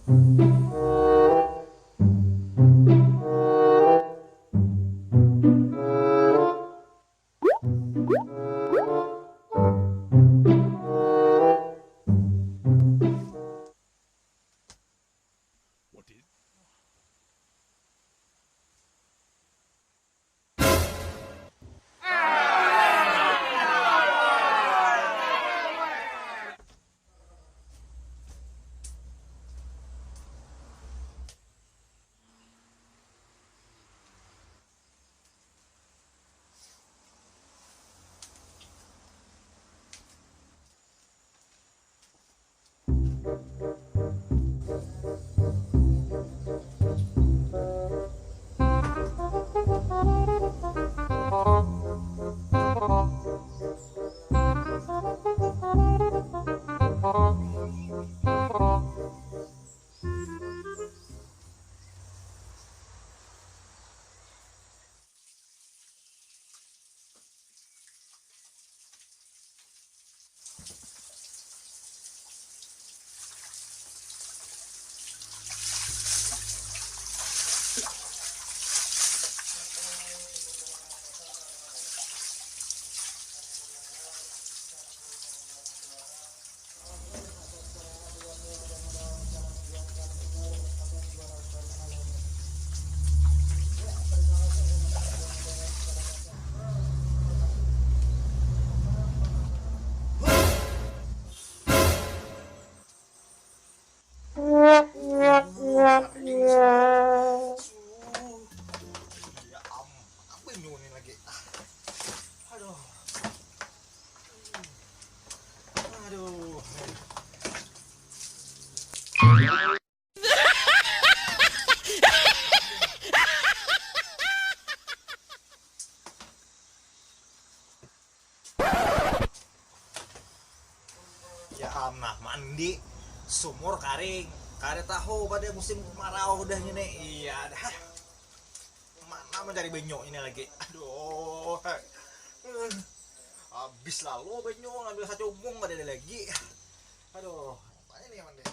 Ya apa yang nyunin lagi? Aduh, aduh. Ya nah mandi sumur karing kare tahu pada musim kemarau udah ini iya dah mana mencari benyo ini lagi aduh habis lalu benyo ngambil satu umum gak ada lagi aduh apa ini yang mandi